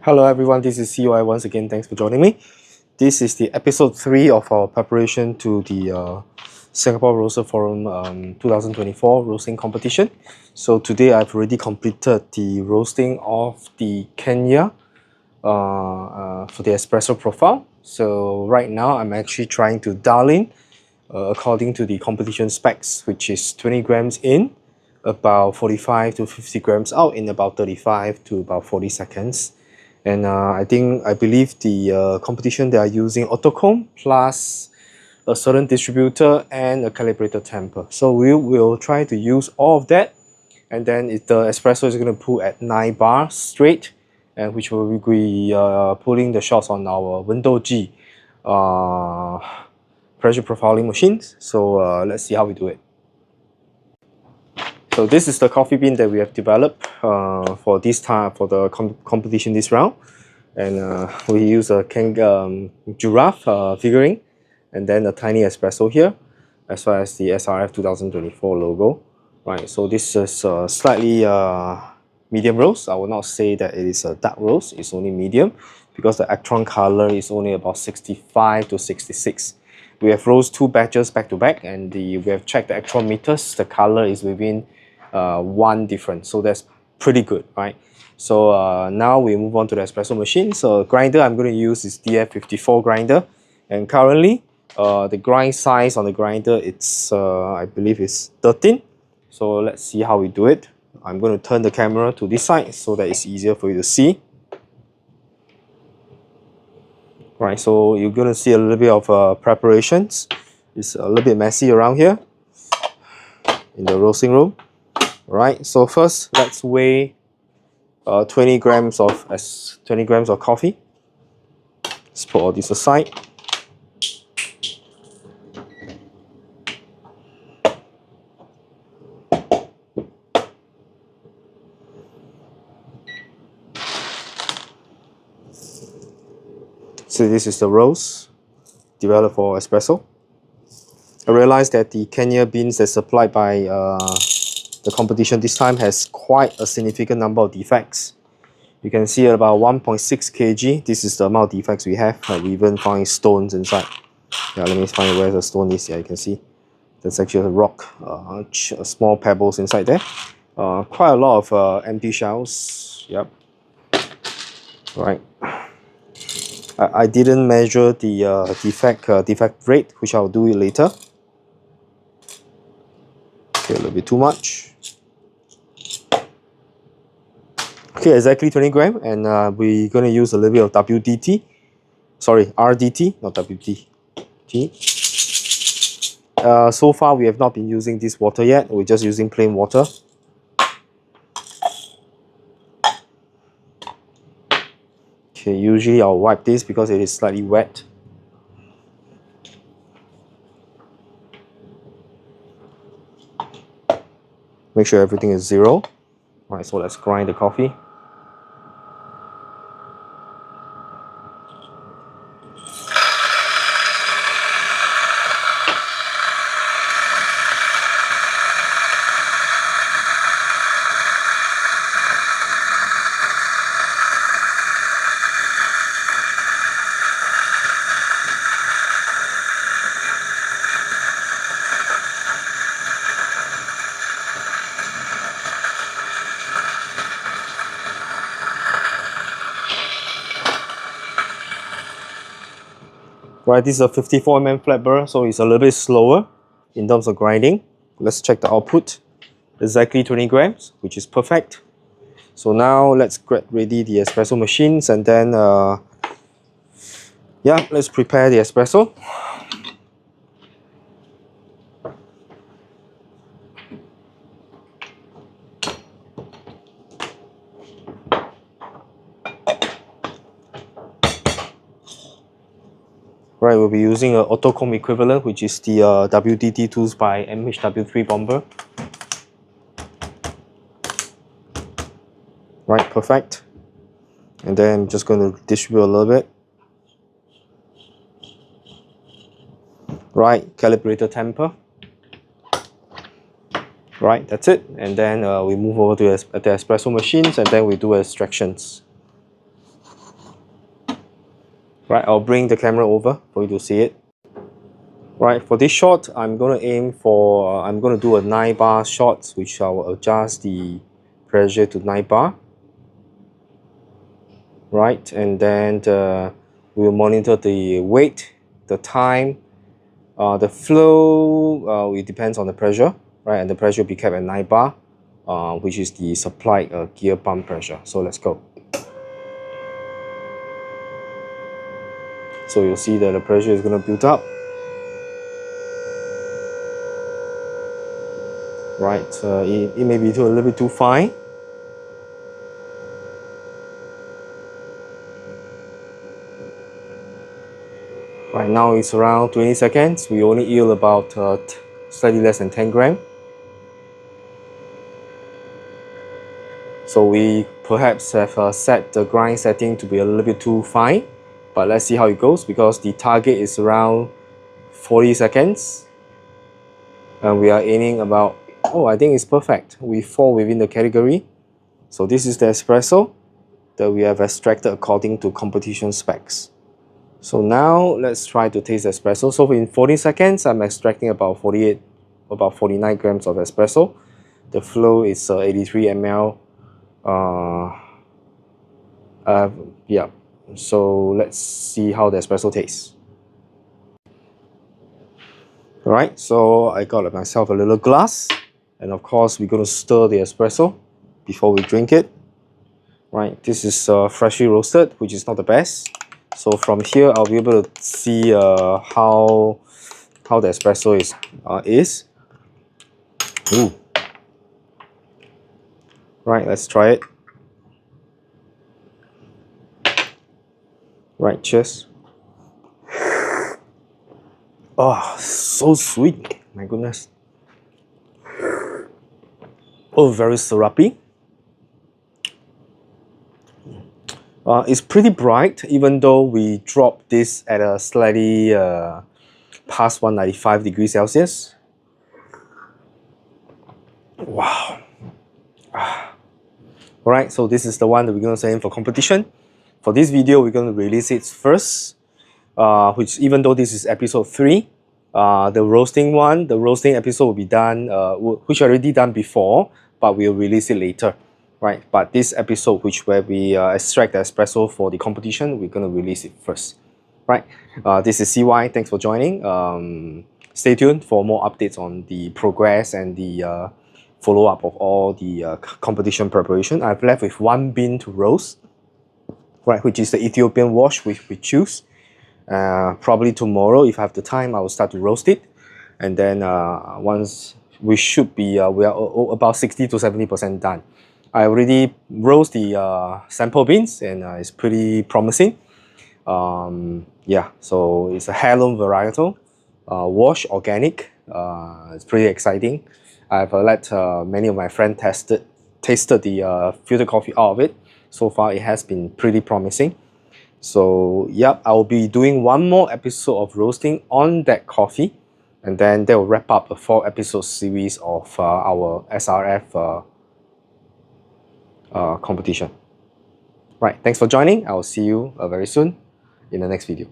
Hello everyone, this is COI once again. Thanks for joining me. This is the episode 3 of our preparation to the Singapore Roaster Forum 2024 roasting competition. So today I've already completed the roasting of the Kenya for the espresso profile. So right now I'm actually trying to dial in according to the competition specs, which is 20 grams in, about 45 to 50 grams out in about 35 to about 40 seconds. And I believe the competition, they are using autocomb plus a certain distributor and a calibrated tamper. So we will try to use all of that, and then the espresso is going to pull at 9 bars straight, and which will be pulling the shots on our Wendougee pressure profiling machines. So let's see how we do it. So this is the coffee bean that we have developed for this time, for the competition this round. And we use a giraffe figurine, and then a tiny espresso here, as well as the SRF 2024 logo. Right, so this is slightly medium roast. I will not say that it is a dark roast, it's only medium, because the electron color is only about 65 to 66. We have roast 2 batches back to back, and we have checked the electron meters. The color is within 1 difference, so that's pretty good, right? So now we move on to the espresso machine. So grinder I'm going to use is DF54 grinder, and currently the grind size on the grinder, it's I believe is 13. So let's see how we do it. I'm going to turn the camera to this side so that it's easier for you to see. Right, so you're going to see a little bit of preparations. It's a little bit messy around here in the roasting room. Right, so first let's weigh 20 grams of coffee. Let's put all this aside. So this is the roast developed for espresso. I realized that the Kenya beans that's supplied by the competition this time has quite a significant number of defects. You can see about 1.6 kg. This is the amount of defects we have. We even find stones inside. Yeah, let me find where the stone is. Yeah, you can see there's actually a rock, small pebbles inside there. Quite a lot of empty shells. Yep. Right. I didn't measure the defect rate, which I'll do it later. Okay, a little bit too much. Okay, exactly 20 grams, and we're going to use a little bit of WDT. Sorry, RDT, not WDT. So far, we have not been using this water yet. We're just using plain water. Okay, usually I'll wipe this because it is slightly wet. Make sure everything is 0. Alright, so let's grind the coffee. Right, this is a 54 mm flat burr, so it's a little bit slower in terms of grinding. Let's check the output. Exactly 20 grams, which is perfect. So now let's get ready the espresso machines, and then yeah, let's prepare the espresso. Right, we'll be using an autocomb equivalent, which is the WDT tools by MH-W3 Bomber. Right, perfect. And then I'm just going to distribute a little bit. Right, calibrated tamper. Right, that's it. And then we move over to the espresso machines, and then we do extractions. Right, I'll bring the camera over for you to see it. Right, for this shot, I'm going to aim for, I'm going to do a 9 bar shot, which I will adjust the pressure to 9 bar. Right, and then we'll monitor the weight, the time, the flow. It depends on the pressure, right? And the pressure will be kept at 9 bar, which is the supplied gear pump pressure. So let's go. So you'll see that the pressure is going to build up. Right, it may be a little bit too fine. Right now it's around 20 seconds. We only yield about slightly less than 10 grams. So we perhaps have set the grind setting to be a little bit too fine. But let's see how it goes, because the target is around 40 seconds. And we are aiming about, oh, I think it's perfect. We fall within the category. So this is the espresso that we have extracted according to competition specs. So now let's try to taste espresso. So in 40 seconds, I'm extracting about 49 grams of espresso. The flow is 83 ml. Yeah. So let's see how the espresso tastes. Alright, so I got myself a little glass. And of course, we're going to stir the espresso before we drink it. Right, this is freshly roasted, which is not the best. So from here, I'll be able to see how the espresso is. Ooh. Right, let's try it. Right, cheers. Oh, so sweet. My goodness. Oh, very syrupy. It's pretty bright, even though we dropped this at a slightly past 195 degrees Celsius. Wow. Alright, so this is the one that we're going to send in for competition. For this video, we're going to release it first, which even though this is episode 3, the roasting episode will be done, which already done before, but we'll release it later. Right, but this episode, where we extract the espresso for the competition, we're going to release it first. Right, this is CY. Thanks for joining. Stay tuned for more updates on the progress and the follow-up of all the competition preparation. I've left with 1 bean to roast, right, which is the Ethiopian wash which we choose. Probably tomorrow, if I have the time, I will start to roast it. And then once we should be, we are about 60 to 70% done. I already roast the sample beans, and it's pretty promising. Yeah, so it's a heirloom varietal, wash organic. It's pretty exciting. I've let many of my friends tasted the filter coffee out of it. So far, it has been pretty promising. So, yep, I'll be doing 1 more episode of roasting on that coffee, and then that will wrap up a 4-episode series of our SRF competition. Right, thanks for joining. I will see you very soon in the next video.